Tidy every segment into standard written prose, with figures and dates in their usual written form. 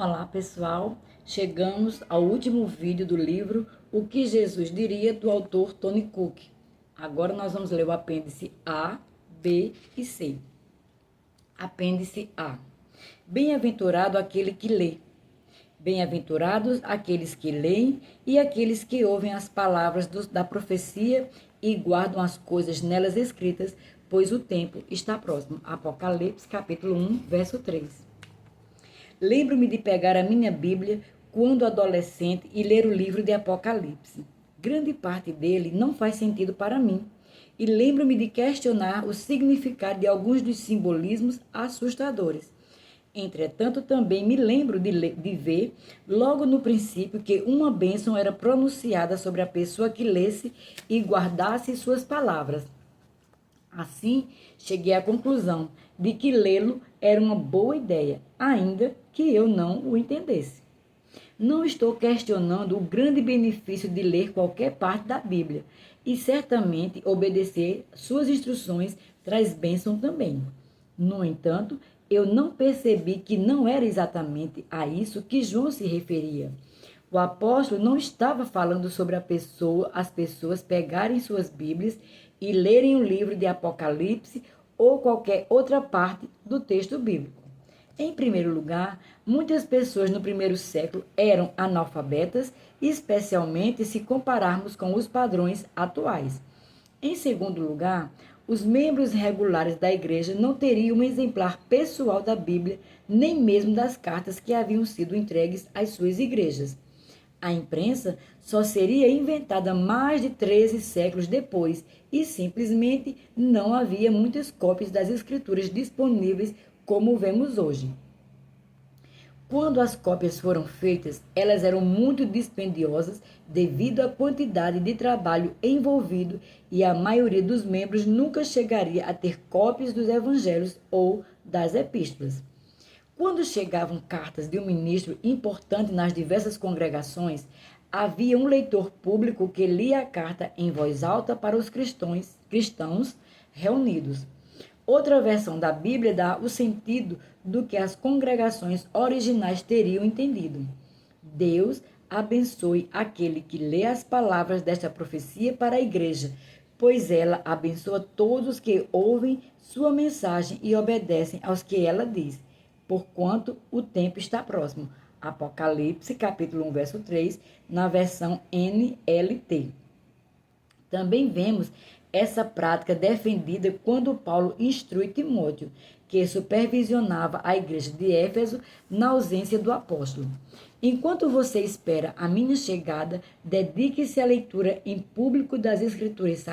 Olá pessoal, chegamos ao último vídeo do livro O que Jesus diria, do autor Tony Cook. Agora nós vamos ler o apêndice A, B e C. Apêndice A. Bem-aventurado aquele que lê. Bem-aventurados aqueles que leem e aqueles que ouvem as palavras da profecia e guardam as coisas nelas escritas, pois o tempo está próximo. Apocalipse, capítulo 1, verso 3. Lembro-me de pegar a minha Bíblia quando adolescente e ler o livro de Apocalipse. Grande parte dele não faz sentido para mim. E lembro-me de questionar o significado de alguns dos simbolismos assustadores. Entretanto, também me lembro de ver, logo no princípio, que uma bênção era pronunciada sobre a pessoa que lesse e guardasse suas palavras. Assim, cheguei à conclusão de que lê-lo era uma boa ideia, ainda que eu não o entendesse. Não estou questionando o grande benefício de ler qualquer parte da Bíblia, e certamente obedecer suas instruções traz bênção também. No entanto, eu não percebi que não era exatamente a isso que João se referia. O apóstolo não estava falando sobre as pessoas pegarem suas Bíblias e lerem o livro de Apocalipse ou qualquer outra parte do texto bíblico. Em primeiro lugar, muitas pessoas no primeiro século eram analfabetas, especialmente se compararmos com os padrões atuais. Em segundo lugar, os membros regulares da igreja não teriam um exemplar pessoal da Bíblia, nem mesmo das cartas que haviam sido entregues às suas igrejas. A imprensa só seria inventada mais de 13 séculos depois e simplesmente não havia muitas cópias das escrituras disponíveis como vemos hoje. Quando as cópias foram feitas, elas eram muito dispendiosas devido à quantidade de trabalho envolvido e a maioria dos membros nunca chegaria a ter cópias dos evangelhos ou das epístolas. Quando chegavam cartas de um ministro importante nas diversas congregações, havia um leitor público que lia a carta em voz alta para os cristãos reunidos. Outra versão da Bíblia dá o sentido do que as congregações originais teriam entendido. Deus abençoe aquele que lê as palavras desta profecia para a igreja, pois ela abençoa todos que ouvem sua mensagem e obedecem aos que ela diz, porquanto o tempo está próximo. Apocalipse, capítulo 1, verso 3, na versão NLT. Também vemos essa prática defendida quando Paulo instrui Timóteo, que supervisionava a igreja de Éfeso na ausência do apóstolo. Enquanto você espera a minha chegada, dedique-se à leitura em público das escrituras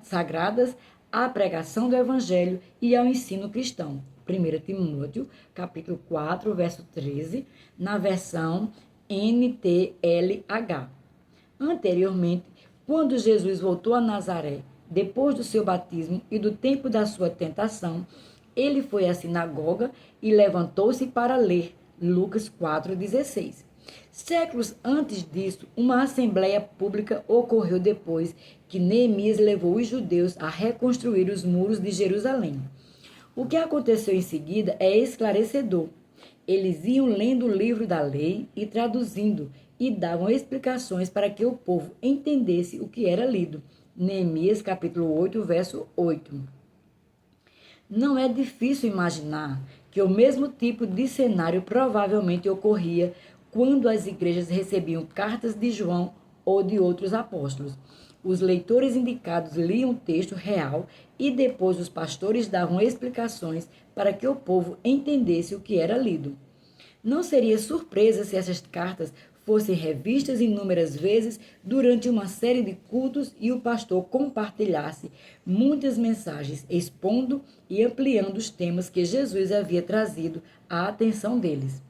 sagradas, à pregação do evangelho e ao ensino cristão. 1 Timóteo, capítulo 4, verso 13, na versão NTLH. Anteriormente, quando Jesus voltou a Nazaré, depois do seu batismo e do tempo da sua tentação, ele foi à sinagoga e levantou-se para ler. Lucas 4,16. Séculos antes disso, uma assembleia pública ocorreu depois que Neemias levou os judeus a reconstruir os muros de Jerusalém. O que aconteceu em seguida é esclarecedor. Eles iam lendo o livro da lei e traduzindo, e davam explicações para que o povo entendesse o que era lido. Neemias, capítulo 8, verso 8. Não é difícil imaginar que o mesmo tipo de cenário provavelmente ocorria quando as igrejas recebiam cartas de João ou de outros apóstolos. Os leitores indicados liam o texto real e depois os pastores davam explicações para que o povo entendesse o que era lido. Não seria surpresa se essas cartas fossem revistas inúmeras vezes durante uma série de cultos e o pastor compartilhasse muitas mensagens expondo e ampliando os temas que Jesus havia trazido à atenção deles.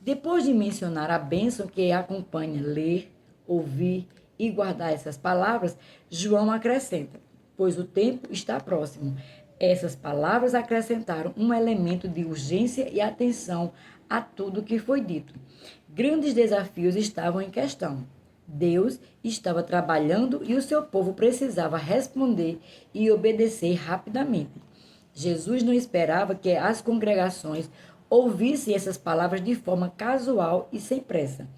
Depois de mencionar a bênção que acompanha ler, ouvir e guardar essas palavras, João acrescenta, pois o tempo está próximo. Essas palavras acrescentaram um elemento de urgência e atenção a tudo que foi dito. Grandes desafios estavam em questão. Deus estava trabalhando e o seu povo precisava responder e obedecer rapidamente. Jesus não esperava que as congregações ouvissem essas palavras de forma casual e sem pressa.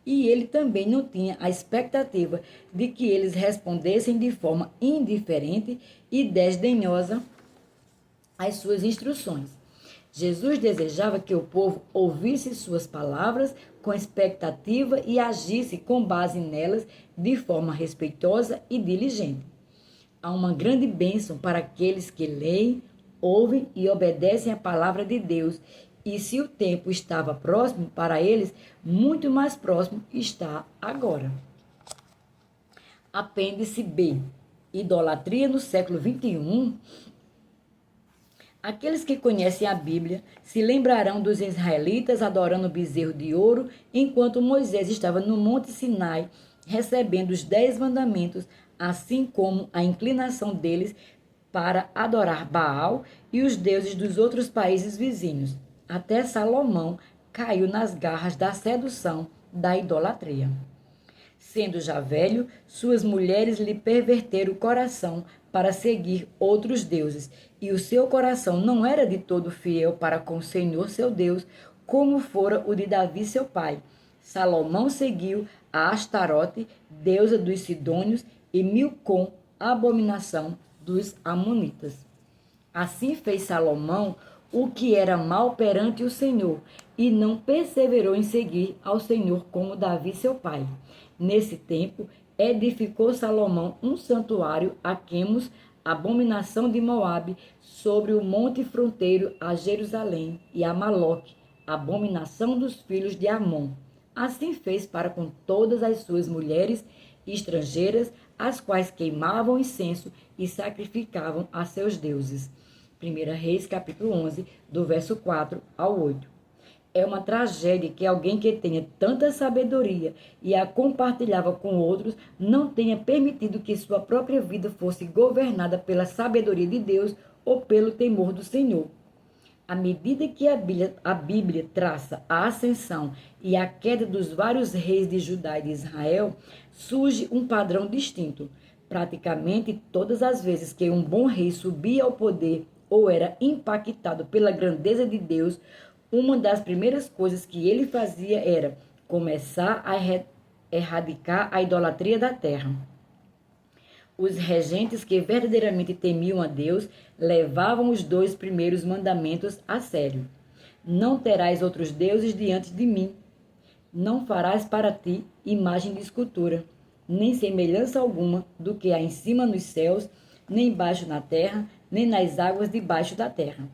E ele também não tinha a expectativa de que eles respondessem de forma indiferente e desdenhosa às suas instruções. Jesus desejava que o povo ouvisse suas palavras com expectativa e agisse com base nelas de forma respeitosa e diligente. Há uma grande bênção para aqueles que leem, ouvem e obedecem à palavra de Deus. E se o tempo estava próximo para eles, muito mais próximo está agora. Apêndice B. Idolatria no século XXI. Aqueles que conhecem a Bíblia se lembrarão dos israelitas adorando o bezerro de ouro enquanto Moisés estava no Monte Sinai recebendo os 10 mandamentos, assim como a inclinação deles para adorar Baal e os deuses dos outros países vizinhos. Até Salomão caiu nas garras da sedução da idolatria. Sendo já velho, suas mulheres lhe perverteram o coração para seguir outros deuses, e o seu coração não era de todo fiel para com o Senhor seu Deus, como fora o de Davi seu pai. Salomão seguiu a Astarote, deusa dos Sidônios, e Milcom, abominação dos Amonitas. Assim fez Salomão o que era mal perante o Senhor, e não perseverou em seguir ao Senhor como Davi seu pai. Nesse tempo, edificou Salomão um santuário a Quemos, abominação de Moabe, sobre o monte fronteiro a Jerusalém, e a Maloque, abominação dos filhos de Amon. Assim fez para com todas as suas mulheres estrangeiras, as quais queimavam incenso e sacrificavam a seus deuses. 1 Reis, capítulo 11, do verso 4 ao 8. É uma tragédia que alguém que tenha tanta sabedoria e a compartilhava com outros não tenha permitido que sua própria vida fosse governada pela sabedoria de Deus ou pelo temor do Senhor. À medida que a Bíblia traça a ascensão e a queda dos vários reis de Judá e de Israel, surge um padrão distinto. Praticamente todas as vezes que um bom rei subia ao poder ou era impactado pela grandeza de Deus, uma das primeiras coisas que ele fazia era começar a erradicar a idolatria da terra. Os regentes que verdadeiramente temiam a Deus levavam os 2 primeiros mandamentos a sério. Não terás outros deuses diante de mim. Não farás para ti imagem de escultura, nem semelhança alguma do que há em cima nos céus, nem embaixo na terra, nem nas águas debaixo da terra.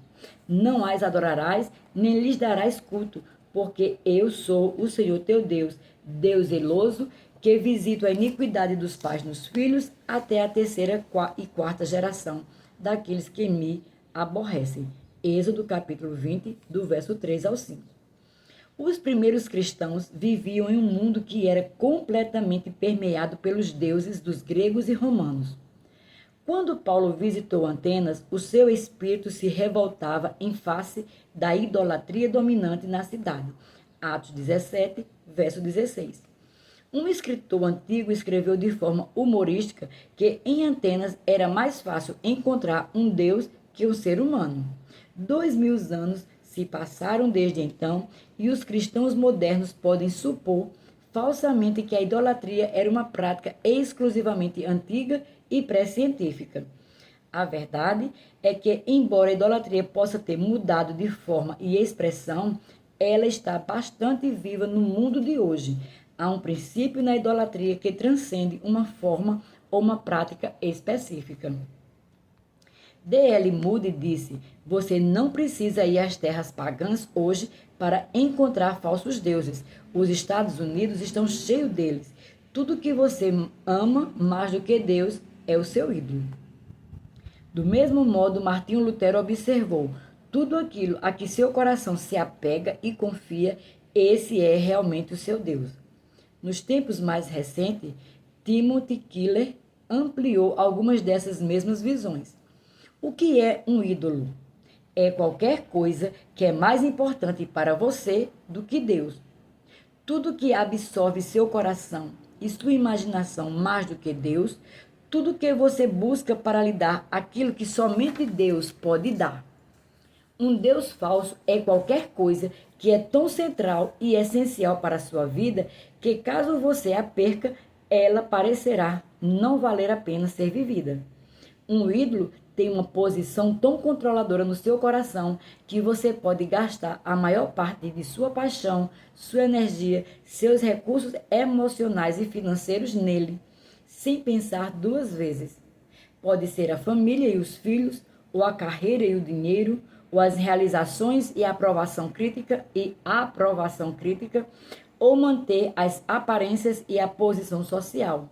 Não as adorarás, nem lhes darás culto, porque eu sou o Senhor teu Deus, Deus zeloso, que visito a iniquidade dos pais nos filhos até a 3ª e 4ª geração daqueles que me aborrecem. Êxodo capítulo 20, do verso 3 ao 5. Os primeiros cristãos viviam em um mundo que era completamente permeado pelos deuses dos gregos e romanos. Quando Paulo visitou Atenas, o seu espírito se revoltava em face da idolatria dominante na cidade. Atos 17, verso 16. Um escritor antigo escreveu de forma humorística que em Atenas era mais fácil encontrar um deus que um ser humano. 2000 anos se passaram desde então e os cristãos modernos podem supor falsamente que a idolatria era uma prática exclusivamente antiga e pré-científica. A verdade é que, embora a idolatria possa ter mudado de forma e expressão, ela está bastante viva no mundo de hoje. Há um princípio na idolatria que transcende uma forma ou uma prática específica. D.L. Moody disse: você não precisa ir às terras pagãs hoje para encontrar falsos deuses. Os Estados Unidos estão cheios deles. Tudo que você ama mais do que Deus é o seu ídolo. Do mesmo modo, Martinho Lutero observou: tudo aquilo a que seu coração se apega e confia, esse é realmente o seu Deus. Nos tempos mais recentes, Timothy Keller ampliou algumas dessas mesmas visões. O que é um ídolo? É qualquer coisa que é mais importante para você do que Deus. Tudo que absorve seu coração e sua imaginação mais do que Deus, tudo que você busca para lhe dar aquilo que somente Deus pode dar. Um Deus falso é qualquer coisa que é tão central e essencial para a sua vida que, caso você a perca, ela parecerá não valer a pena ser vivida. Um ídolo tem uma posição tão controladora no seu coração que você pode gastar a maior parte de sua paixão, sua energia, seus recursos emocionais e financeiros nele, sem pensar duas vezes. Pode ser a família e os filhos, ou a carreira e o dinheiro, ou as realizações e a aprovação crítica, ou manter as aparências e a posição social.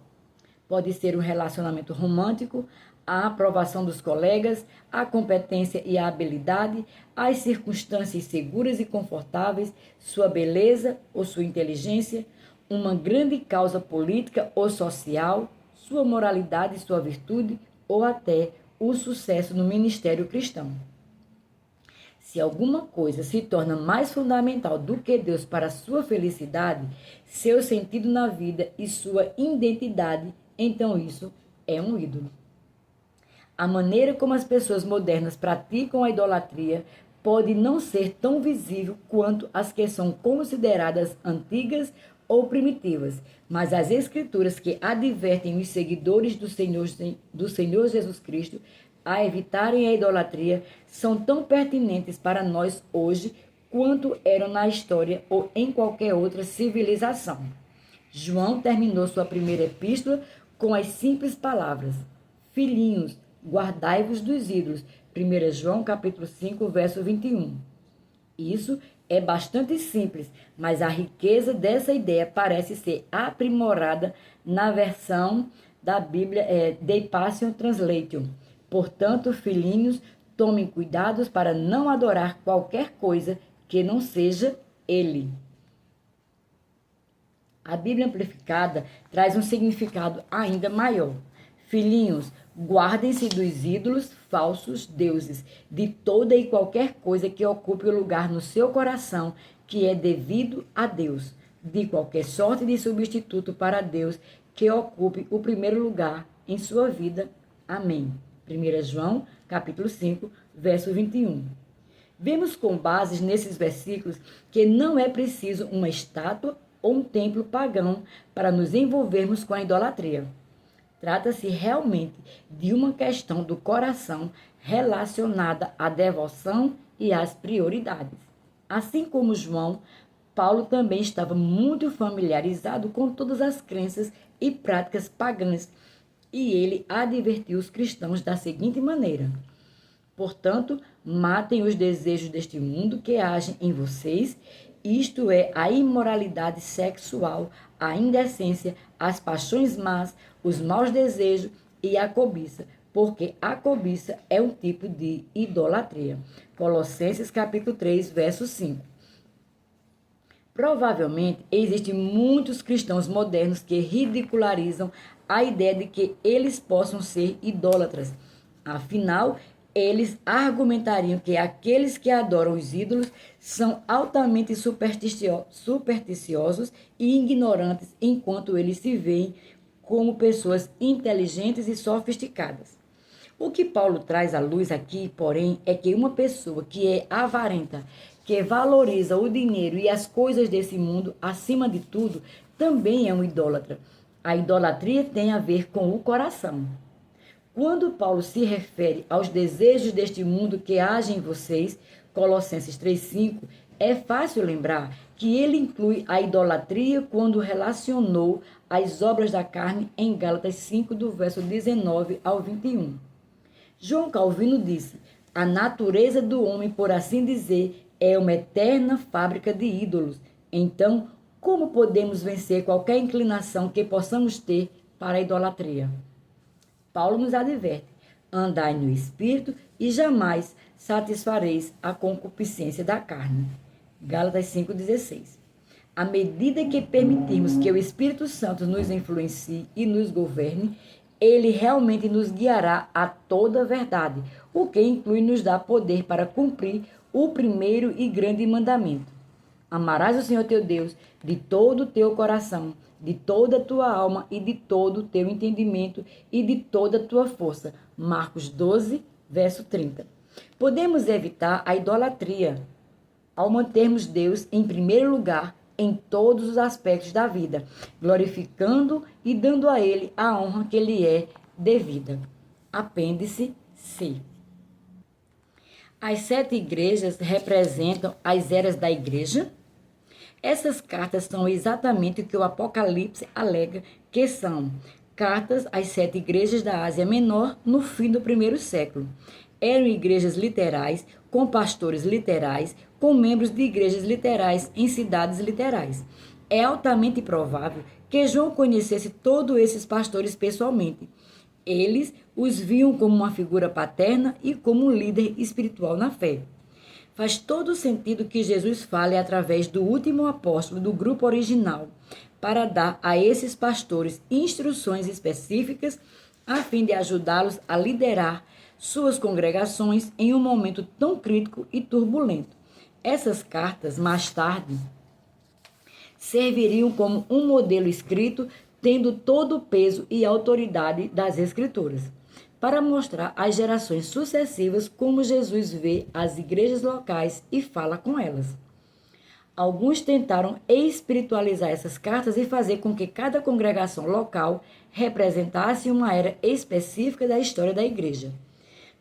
Pode ser um relacionamento romântico, a aprovação dos colegas, a competência e a habilidade, as circunstâncias seguras e confortáveis, sua beleza ou sua inteligência, uma grande causa política ou social, sua moralidade e sua virtude, ou até o sucesso no ministério cristão. Se alguma coisa se torna mais fundamental do que Deus para a sua felicidade, seu sentido na vida e sua identidade, então isso é um ídolo. A maneira como as pessoas modernas praticam a idolatria pode não ser tão visível quanto as que são consideradas antigas ou primitivas, mas as escrituras que advertem os seguidores do Senhor Jesus Cristo a evitarem a idolatria são tão pertinentes para nós hoje quanto eram na história ou em qualquer outra civilização. João terminou sua primeira epístola com as simples palavras: Filhinhos, guardai-vos dos ídolos. 1 João capítulo 5, verso 21. Isso é bastante simples, mas a riqueza dessa ideia parece ser aprimorada na versão da Bíblia The Passion Translation. Portanto, filhinhos, tomem cuidados para não adorar qualquer coisa que não seja Ele. A Bíblia Amplificada traz um significado ainda maior. Filhinhos, guardem-se dos ídolos falsos deuses, de toda e qualquer coisa que ocupe o lugar no seu coração que é devido a Deus, de qualquer sorte de substituto para Deus que ocupe o primeiro lugar em sua vida. Amém. 1 João, capítulo 5, verso 21. Vemos com bases nesses versículos que não é preciso uma estátua ou um templo pagão para nos envolvermos com a idolatria. Trata-se realmente de uma questão do coração relacionada à devoção e às prioridades. Assim como João, Paulo também estava muito familiarizado com todas as crenças e práticas pagãs, e ele advertiu os cristãos da seguinte maneira: portanto, matem os desejos deste mundo que agem em vocês, isto é, a imoralidade sexual, a indecência, as paixões más, os maus desejos e a cobiça, porque a cobiça é um tipo de idolatria. Colossenses capítulo 3, verso 5. Provavelmente existem muitos cristãos modernos que ridicularizam a ideia de que eles possam ser idólatras. Afinal, eles argumentariam que aqueles que adoram os ídolos são altamente supersticiosos e ignorantes, enquanto eles se veem como pessoas inteligentes e sofisticadas. O que Paulo traz à luz aqui, porém, é que uma pessoa que é avarenta, que valoriza o dinheiro e as coisas desse mundo acima de tudo, também é um idólatra. A idolatria tem a ver com o coração. Quando Paulo se refere aos desejos deste mundo que agem em vocês, Colossenses 3,5, é fácil lembrar que ele inclui a idolatria quando relacionou as obras da carne em Gálatas 5, do verso 19 ao 21. João Calvino disse: a natureza do homem, por assim dizer, é uma eterna fábrica de ídolos. Então, como podemos vencer qualquer inclinação que possamos ter para a idolatria? Paulo nos adverte: andai no Espírito e jamais satisfareis a concupiscência da carne. Gálatas 5,16. À medida que permitirmos que o Espírito Santo nos influencie e nos governe, ele realmente nos guiará a toda a verdade, o que inclui nos dar poder para cumprir o primeiro e grande mandamento: amarás o Senhor teu Deus de todo o teu coração, de toda a tua alma e de todo o teu entendimento e de toda a tua força. Marcos 12, verso 30. Podemos evitar a idolatria ao mantermos Deus em primeiro lugar em todos os aspectos da vida, glorificando e dando a Ele a honra que lhe é devida. Apêndice C. As 7 igrejas representam as eras da igreja? Essas cartas são exatamente o que o Apocalipse alega que são cartas às 7 igrejas da Ásia Menor no fim do primeiro século. Eram igrejas literais, com pastores literais, com membros de igrejas literais em cidades literais. É altamente provável que João conhecesse todos esses pastores pessoalmente. Eles os viam como uma figura paterna e como um líder espiritual na fé. Faz todo sentido que Jesus fale através do último apóstolo do grupo original, para dar a esses pastores instruções específicas a fim de ajudá-los a liderar suas congregações em um momento tão crítico e turbulento. Essas cartas, mais tarde, serviriam como um modelo escrito, tendo todo o peso e autoridade das Escrituras, para mostrar às gerações sucessivas como Jesus vê as igrejas locais e fala com elas. Alguns tentaram espiritualizar essas cartas e fazer com que cada congregação local representasse uma era específica da história da igreja.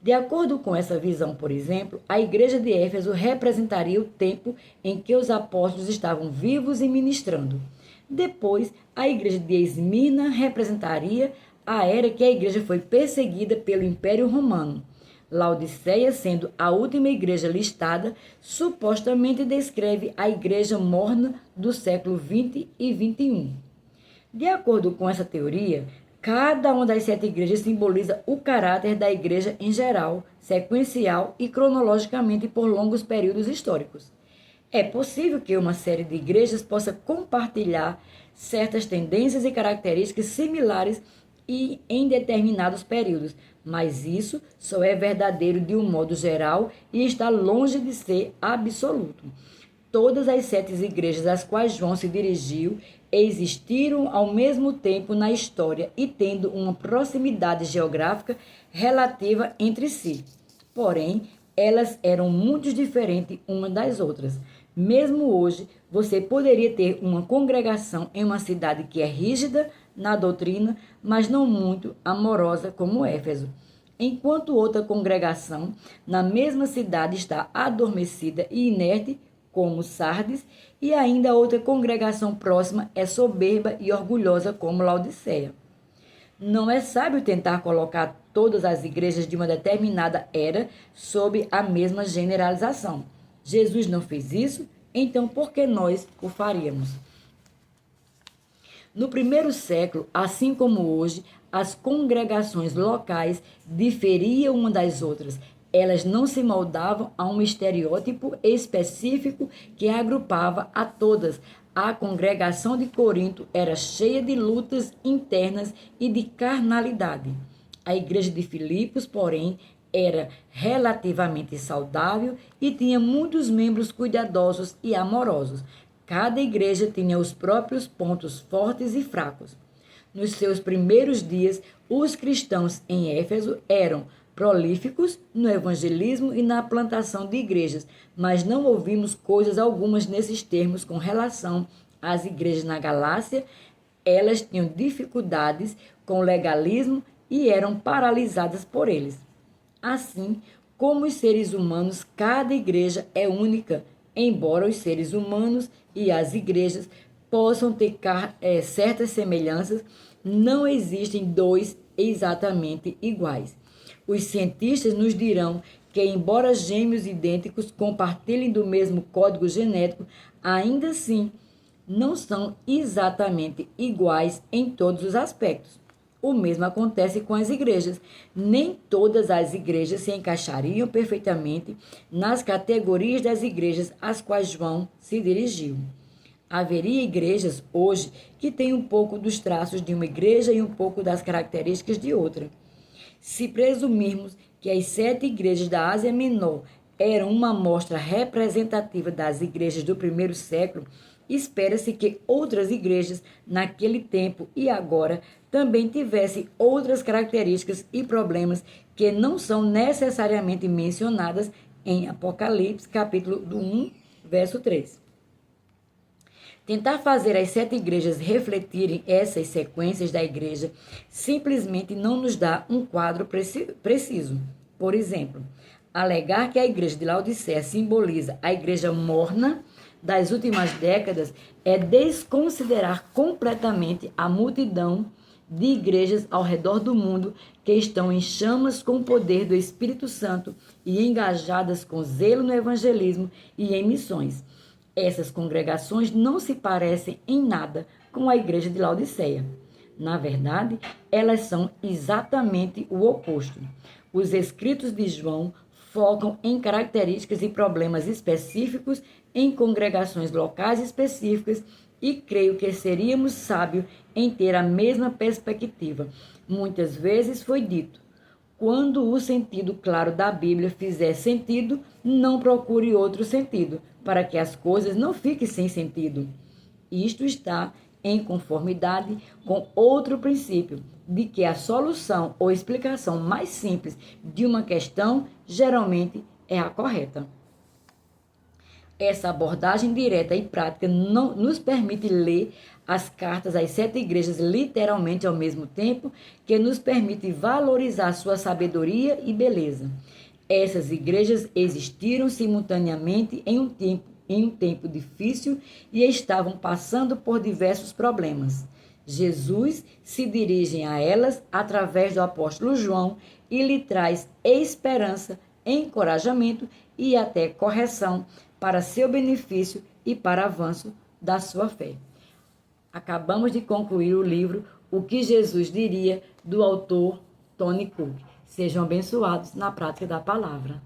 De acordo com essa visão, por exemplo, a igreja de Éfeso representaria o tempo em que os apóstolos estavam vivos e ministrando. Depois, a igreja de Esmirna representaria a era que a igreja foi perseguida pelo Império Romano. Laodiceia, sendo a última igreja listada, supostamente descreve a igreja morna do século 20 e 21. De acordo com essa teoria, cada uma das 7 igrejas simboliza o caráter da igreja em geral, sequencial e cronologicamente por longos períodos históricos. É possível que uma série de igrejas possa compartilhar certas tendências e características similares e em determinados períodos, mas isso só é verdadeiro de um modo geral e está longe de ser absoluto. Todas as 7 igrejas às quais João se dirigiu existiram ao mesmo tempo na história e tendo uma proximidade geográfica relativa entre si. Porém, elas eram muito diferentes umas das outras. Mesmo hoje, você poderia ter uma congregação em uma cidade que é rígida na doutrina, mas não muito amorosa como Éfeso, enquanto outra congregação na mesma cidade está adormecida e inerte, como Sardes, e ainda outra congregação próxima é soberba e orgulhosa, como Laodiceia. Não é sábio tentar colocar todas as igrejas de uma determinada era sob a mesma generalização. Jesus não fez isso, então por que nós o faríamos? No primeiro século, assim como hoje, as congregações locais diferiam uma das outras. Elas não se moldavam a um estereótipo específico que agrupava a todas. A congregação de Corinto era cheia de lutas internas e de carnalidade. A igreja de Filipos, porém, era relativamente saudável e tinha muitos membros cuidadosos e amorosos. Cada igreja tinha os próprios pontos fortes e fracos. Nos seus primeiros dias, os cristãos em Éfeso eram prolíficos no evangelismo e na plantação de igrejas, mas não ouvimos coisas algumas nesses termos com relação às igrejas na Galácia. Elas tinham dificuldades com o legalismo e eram paralisadas por eles. Assim, como os seres humanos, cada igreja é única, embora os seres humanos e as igrejas possam ter certas semelhanças, não existem dois exatamente iguais. Os cientistas nos dirão que, embora gêmeos idênticos compartilhem do mesmo código genético, ainda assim não são exatamente iguais em todos os aspectos. O mesmo acontece com as igrejas. Nem todas as igrejas se encaixariam perfeitamente nas categorias das igrejas às quais João se dirigiu. Haveria igrejas hoje que têm um pouco dos traços de uma igreja e um pouco das características de outra. Se presumirmos que as 7 igrejas da Ásia Menor eram uma amostra representativa das igrejas do primeiro século, espera-se que outras igrejas, naquele tempo e agora, também tivessem outras características e problemas que não são necessariamente mencionadas em Apocalipse, capítulo 1, verso 3. Tentar fazer as 7 igrejas refletirem essas sequências da igreja simplesmente não nos dá um quadro preciso. Por exemplo, alegar que a igreja de Laodiceia simboliza a igreja morna das últimas décadas é desconsiderar completamente a multidão de igrejas ao redor do mundo que estão em chamas com o poder do Espírito Santo e engajadas com zelo no evangelismo e em missões. Essas congregações não se parecem em nada com a igreja de Laodiceia. Na verdade, elas são exatamente o oposto. Os escritos de João focam em características e problemas específicos em congregações locais específicas e creio que seríamos sábios em ter a mesma perspectiva. Muitas vezes foi dito: quando o sentido claro da Bíblia fizer sentido, não procure outro sentido, para que as coisas não fiquem sem sentido. Isto está em conformidade com outro princípio, de que a solução ou explicação mais simples de uma questão geralmente é a correta. Essa abordagem direta e prática não nos permite ler as cartas às 7 igrejas literalmente ao mesmo tempo que nos permite valorizar sua sabedoria e beleza. Essas igrejas existiram simultaneamente em um tempo difícil e estavam passando por diversos problemas. Jesus se dirige a elas através do apóstolo João e lhe traz esperança, encorajamento e até correção para seu benefício e para avanço da sua fé. Acabamos de concluir o livro O que Jesus diria, do autor Tony Cook. Sejam abençoados na prática da palavra.